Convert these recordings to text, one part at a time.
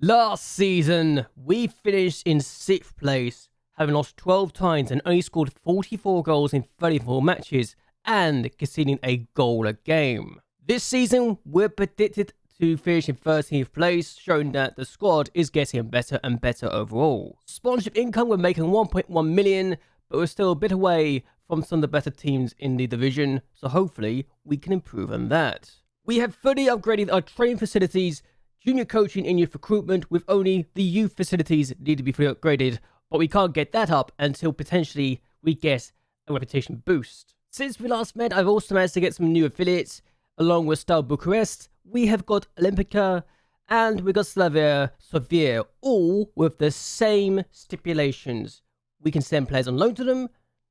Last season, we finished in 6th place, having lost 12 times and only scored 44 goals in 34 matches and conceding a goal a game. This season, we're predicted to finish in 13th place, showing that the squad is getting better and better overall. Sponsorship income, we're making 1.1 million, but we're still a bit away from some of the better teams in the division, so hopefully we can improve on that. We have fully upgraded our training facilities, junior coaching and youth recruitment, with only the youth facilities need to be fully upgraded, but we can't get that up until potentially we get a reputation boost. Since we last met, I've also managed to get some new affiliates, along with Stal Bucharest. We have got Olympica, and we got Slavia Sofia, all with the same stipulations. We can send players on loan to them,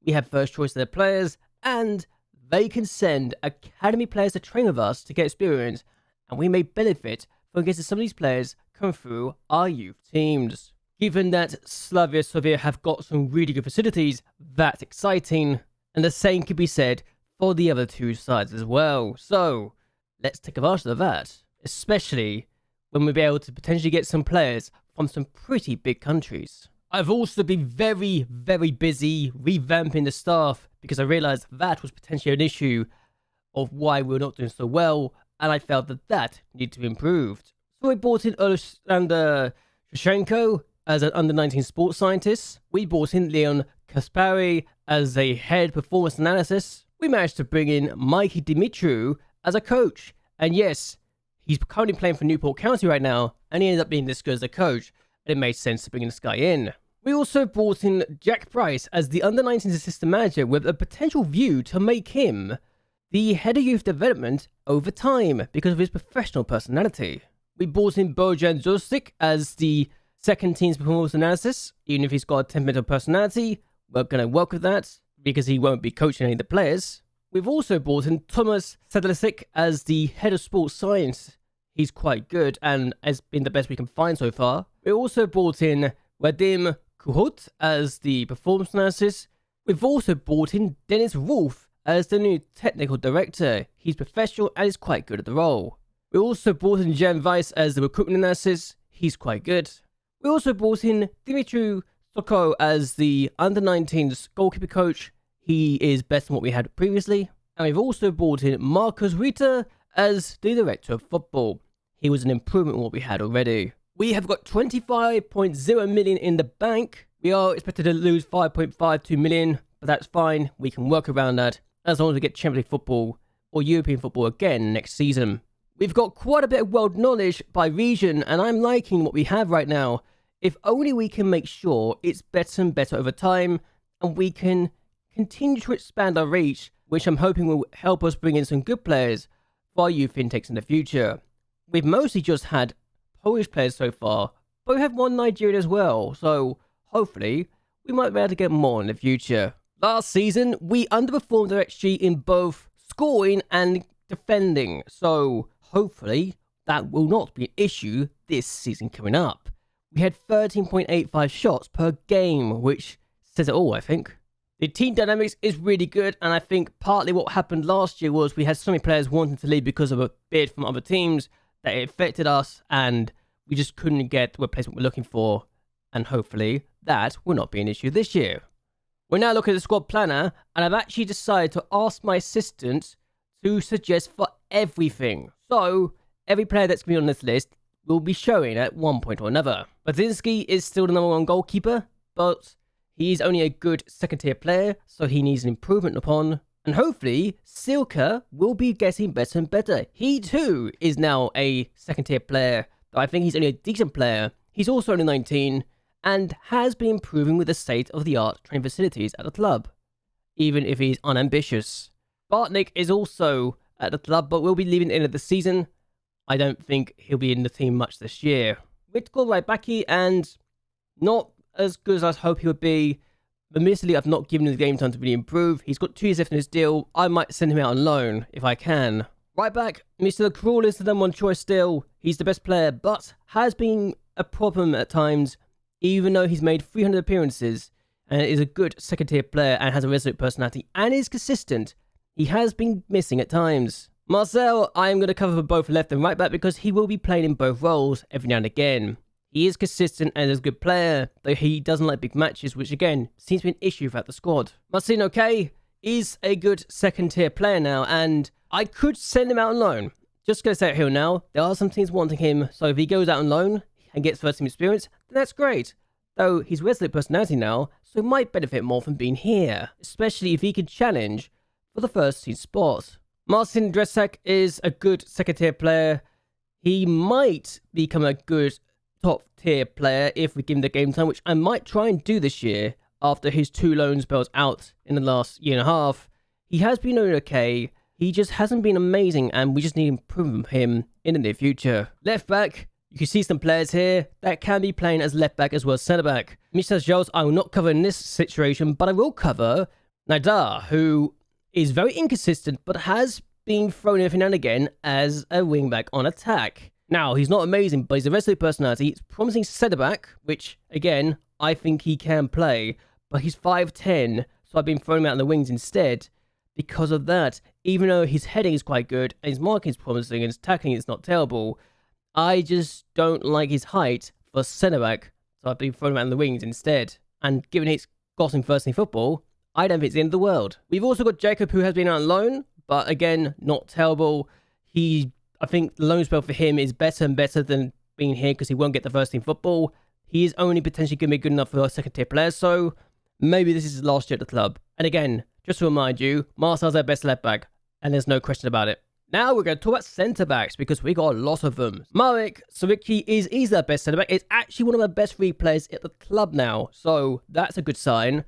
we have first choice of their players, and they can send academy players to train with us to get experience, and we may benefit from getting some of these players come through our youth teams. Given that Slavia Sofia have got some really good facilities, that's exciting, and the same could be said for the other two sides as well. So let's take advantage of that, especially when we'll be able to potentially get some players from some pretty big countries. I've also been very busy revamping the staff because I realized that was potentially an issue of why we're not doing so well, and I felt that needed to be improved. So we brought in Alexander Shevchenko as an under-19 sports scientist. We brought in Leon Kaspari as a head performance analysis. We managed to bring in Mikey Dimitriou as a coach. And yes, he's currently playing for Newport County right now, and he ended up being this good as a coach, and it made sense to bring this guy in. We also brought in Jack Price as the under-19 assistant manager, with a potential view to make him the head of youth development over time because of his professional personality. We brought in Bojan Zostic as the second team's performance analysis. Even if he's got a temperamental personality, we're going to work with that because he won't be coaching any of the players. We've also brought in Thomas Sadlasic as the head of sports science. He's quite good and has been the best we can find so far. We also brought in Vadim Kuhut as the performance analysis. We've also brought in Dennis Wolf as the new technical director. He's professional and is quite good at the role. We also brought in Jan Weiss as the recruitment analysis. He's quite good. We also brought in Dimitri Soko as the under-19s goalkeeper coach. He is better than what we had previously. And we've also brought in Marcus Rita as the director of football. He was an improvement on what we had already. We have got 25.0 million in the bank. We are expected to lose 5.52 million, but that's fine. We can work around that as long as we get Champions League football or European football again next season. We've got quite a bit of world knowledge by region, and I'm liking what we have right now. If only we can make sure it's better and better over time, and we can continue to expand our reach, which I'm hoping will help us bring in some good players for our youth intakes in the future. We've mostly just had Polish players so far, but we have one Nigerian as well, so hopefully we might be able to get more in the future. Last season, we underperformed our XG in both scoring and defending, so hopefully that will not be an issue this season coming up. We had 13.85 shots per game, which says it all, I think. The team dynamics is really good, and I think partly what happened last year was we had so many players wanting to leave because of a bid from other teams that it affected us, and we just couldn't get the replacement we're looking for, and hopefully that will not be an issue this year. We're now looking at the squad planner, and I've actually decided to ask my assistant to suggest for everything. So every player that's going to be on this list will be showing at one point or another. Badzinski is still the number one goalkeeper, but he's only a good second tier player, so he needs an improvement upon. And hopefully, Silka will be getting better and better. He too is now a second tier player, but I think he's only a decent player. He's also only 19 and has been improving with the state-of-the-art training facilities at the club, even if he's unambitious. Bartnik is also at the club, but will be leaving at the end of the season. I don't think he'll be in the team much this year. Whitcall right backy, and not as good as I hope he would be. Admittedly, I've not given him the game time to really improve. He's got 2 years left in his deal. I might send him out on loan if I can. Right back, Mr. Crawl is the number one choice still. He's the best player, but has been a problem at times, even though he's made 300 appearances and is a good second tier player and has a resolute personality and is consistent. He has been missing at times. Marcel, I am going to cover for both left and right back because he will be playing in both roles every now and again. He is consistent and is a good player, though he doesn't like big matches, which again seems to be an issue throughout the squad. Marcin, okay, is a good second tier player now, and I could send him out on loan. Just going to say it here now, there are some teams wanting him, so if he goes out on loan and gets first team experience, then that's great. Though he's resolute personality now, so he might benefit more from being here, especially if he can challenge for the first team spot. Marcin Dresak is a good second tier player. He might become a good top tier player if we give him the game time, which I might try and do this year after his 2 loan spells out in the last year and a half. He has been doing okay. He just hasn't been amazing, and we just need to improve him in the near future. Left back, you can see some players here that can be playing as left back as well as centre back. Michel Jones, I will not cover in this situation, but I will cover Nadar, who is very inconsistent but has been thrown every now and again as a wing back on attack. Now, he's not amazing, but he's a resolute personality. He's promising centre back, which again I think he can play, but he's 5'10", so I've been throwing him out in the wings instead. Because of that, even though his heading is quite good and his marking is promising and his tackling is not terrible, I just don't like his height for centre back, so I've been throwing him out in the wings instead. And given it's gotten first team football, I don't think it's the end of the world. We've also got Jacob, who has been out on loan, but again, not terrible. I think the loan spell for him is better and better than being here because he won't get the first team football. He is only potentially going to be good enough for a second tier player, so maybe this is his last year at the club. And again, just to remind you, Marcel's our best left back, and there's no question about it. Now we're going to talk about centre backs because we got a lot of them. Marek Sawicki is easily our best centre back. It's actually one of our best free players at the club now, so that's a good sign.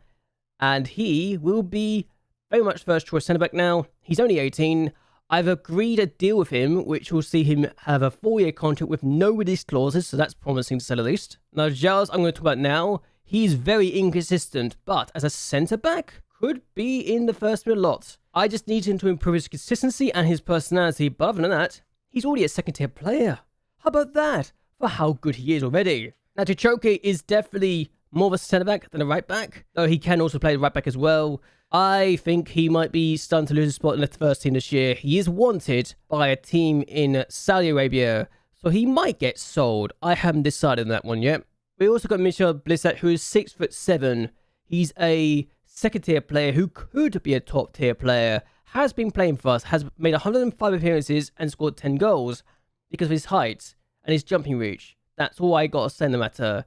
And he will be very much first choice centre back now. He's only 18. I've agreed a deal with him, which will see him have a 4-year contract with no release clauses, so that's promising to say the least. Now, Giles, I'm going to talk about now. He's very inconsistent, but as a centre back, could be in the first team a lot. I just need him to improve his consistency and his personality, but other than that, he's already a second tier player. How about that? For how good he is already. Now, Chichoke is definitely more of a centre back than a right back, though he can also play the right back as well. I think he might be starting to lose a spot in the first team this year. He is wanted by a team in Saudi Arabia, so he might get sold. I haven't decided on that one yet. We also got Michel Blissett, who is 6'7". He's a second tier player who could be a top tier player, has been playing for us, has made 105 appearances and scored 10 goals because of his height and his jumping reach. That's all I got to say in the matter.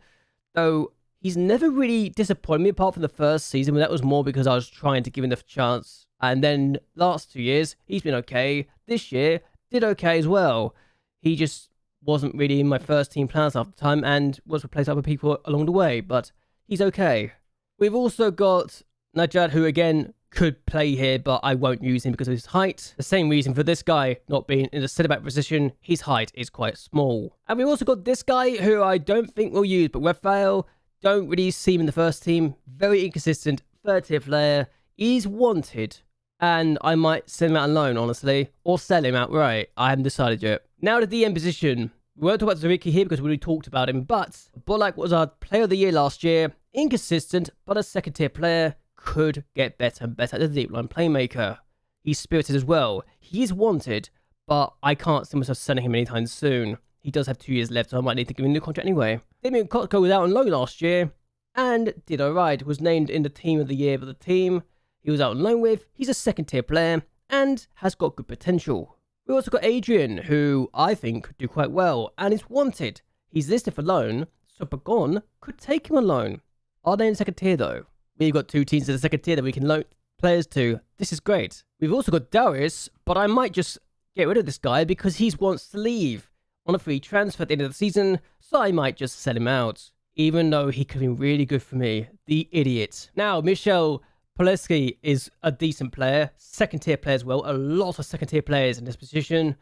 Though he's never really disappointed me apart from the first season, but that was more because I was trying to give him the chance. And then last 2 years, he's been okay. This year, did okay as well. He just wasn't really in my first team plans half the time and was replaced by other people along the way, but he's okay. We've also got Najad, who again could play here, but I won't use him because of his height. The same reason for this guy not being in the centre-back position, his height is quite small. And we've also got this guy, who I don't think we'll use, but Rafael, don't really see him in the first team. Very inconsistent, third-tier player. He's wanted, and I might send him out on loan, honestly, or sell him outright. I haven't decided yet. Now the DM position. We won't talk about Zawicki here because we already talked about him, but Bolak was our player of the year last year. Inconsistent, but a second-tier player. Could get better and better as a deep line playmaker. He's spirited as well. He is wanted, but I can't see myself selling him anytime soon. He does have 2 years left, so I might need to give him a new contract anyway. Damian Kotko was out on loan last year and did alright. Was named in the team of the year for the team he was out on loan with. He's a second tier player and has got good potential. We also got Adrian, who I think could do quite well and is wanted. He's listed for loan, so Pagon could take him on loan. Are they in second tier though? We've got 2 teams in the second tier that we can loan players to. This is great. We've also got Darius, but I might just get rid of this guy because he wants to leave on a free transfer at the end of the season, so I might just sell him out, even though he could be really good for me. The idiot. Now, Michel Poleski is a decent player, second tier player as well. A lot of second tier players in this position.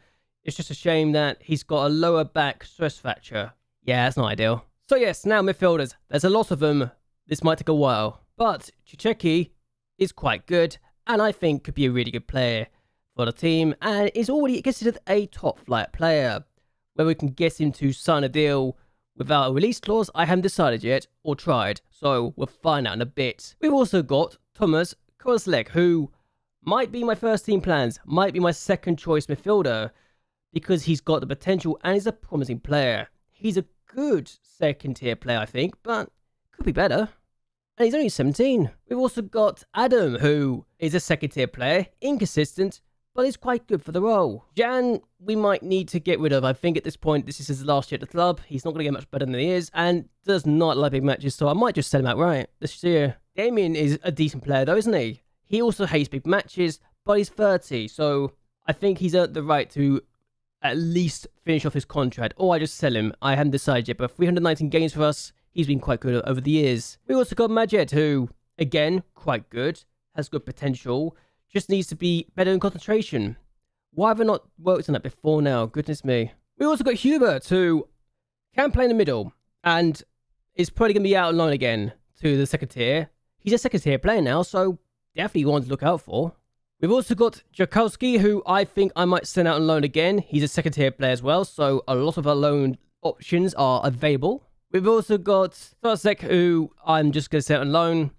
It's just a shame that he's got a lower back stress fracture. Yeah, that's not ideal. So yes, now midfielders. There's a lot of them. This might take a while. But Chicheki is quite good and I think could be a really good player for the team and is already considered a top flight player. Whether we can get him to sign a deal without a release clause, I haven't decided yet or tried, so we'll find out in a bit. We've also got Thomas Kozlek, who might be my first team plans, might be my second choice midfielder because he's got the potential and is a promising player. He's a good second tier player, I think, but could be better. And he's only 17. We've also got Adam, who is a second tier player, inconsistent, but is quite good for the role. Jan, we might need to get rid of. I think at this point, this is his last year at the club. He's not going to get much better than he is, and does not like big matches, so I might just sell him outright this year. Damien is a decent player though, isn't he? He also hates big matches, but he's 30, so I think he's earned the right to at least finish off his contract, or I just sell him. I haven't decided yet, but 319 games for us. He's been quite good over the years. We also got Majed, who, again, quite good, has good potential, just needs to be better in concentration. Why have I not worked on that before now? Goodness me. We also got Hubert, who can play in the middle, and is probably going to be out on loan again to the second tier. He's a second tier player now, so definitely one to look out for. We've also got Jakowski, who I think I might send out on loan again. He's a second tier player as well, so a lot of our loan options are available. We've also got Thasek, who I'm just going to set on loan.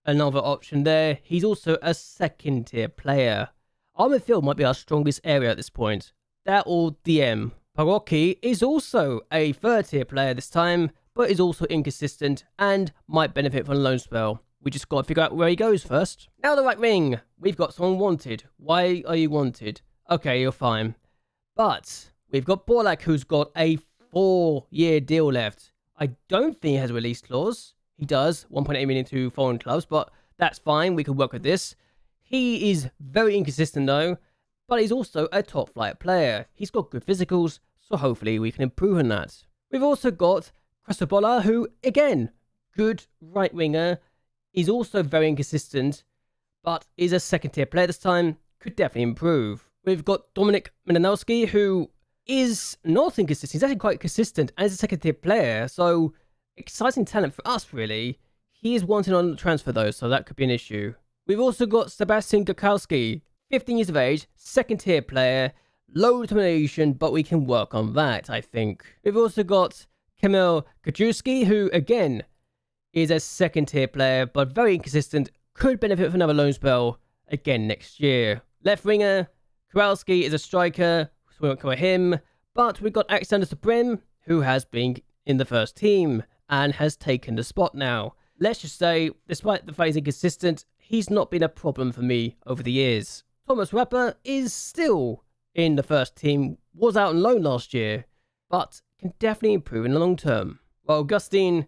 Another option there. He's also a second tier player. Our midfield might be our strongest area at this point. That or DM. Paroki is also a third tier player this time, but is also inconsistent and might benefit from a loan spell. We just got to figure out where he goes first. Now the right wing. We've got someone wanted. Why are you wanted? Okay, you're fine. But we've got Borlak, who's got a 4-year deal left. I don't think he has a release clause. He does, 1.8 million to foreign clubs, but that's fine. We can work with this. He is very inconsistent though, but he's also a top flight player. He's got good physicals, so hopefully we can improve on that. We've also got Krasobola, who, again, good right winger. He's also very inconsistent, but is a second tier player this time. Could definitely improve. We've got Dominik Milanowski, who is not inconsistent. He's actually quite consistent and is a second tier player, so exciting talent for us, really. He is wanted on the transfer, though, so that could be an issue. We've also got Sebastian Gakowski, 15 years of age, second tier player, low determination, but we can work on that, I think. We've also got Kamil Kajewski, who, again, is a second tier player, but very inconsistent, could benefit from another loan spell again next year. Left winger, Kowalski is a striker, so we won't cover him, but we've got Alexander Supreme, who has been in the first team and has taken the spot now. Let's just say, despite the fact he's inconsistent, he's not been a problem for me over the years. Thomas Rapper is still in the first team, was out on loan last year, but can definitely improve in the long term. While Augustine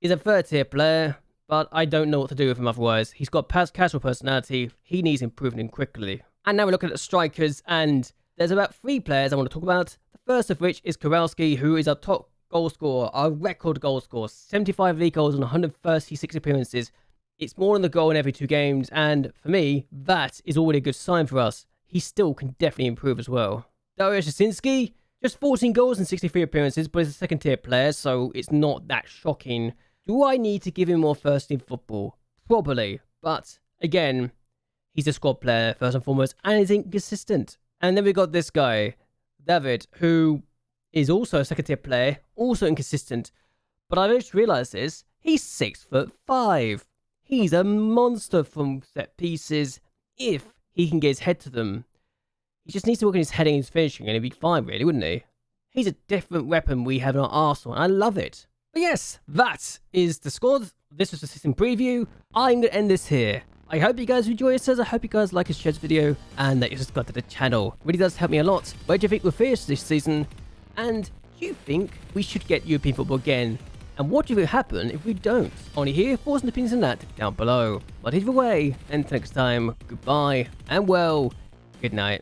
is a third tier player, but I don't know what to do with him otherwise. He's got casual personality, he needs improving quickly. And now we're looking at the strikers, and there's about 3 players I want to talk about. The first of which is Kowalski, who is our top goal scorer, our record goal scorer, 75 league goals on 136 appearances. It's more than the goal in every 2 games, and for me, that is already a good sign for us. He still can definitely improve as well. Dario Jasinski, just 14 goals and 63 appearances, but he's a second tier player, so it's not that shocking. Do I need to give him more first team football? Probably, but again, he's a squad player first and foremost, and is inconsistent. And then we got this guy, David, who is also a second tier player, also inconsistent. But I just realised this, he's 6'5". He's a monster from set pieces if he can get his head to them. He just needs to work on his heading and his finishing and he'd be fine, really, wouldn't he? He's a different weapon we have in our arsenal, and I love it. But yes, that is the squad. This was the season preview. I'm going to end this here. I hope you guys enjoy it, I hope you guys like and share this video, and that you subscribe to the channel. It really does help me a lot. Where do you think we'll finish this season? And do you think we should get European football again? And what do you think will happen if we don't? Only hear your thoughts and opinions on that down below. But either way, until next time, goodbye, and well, good night.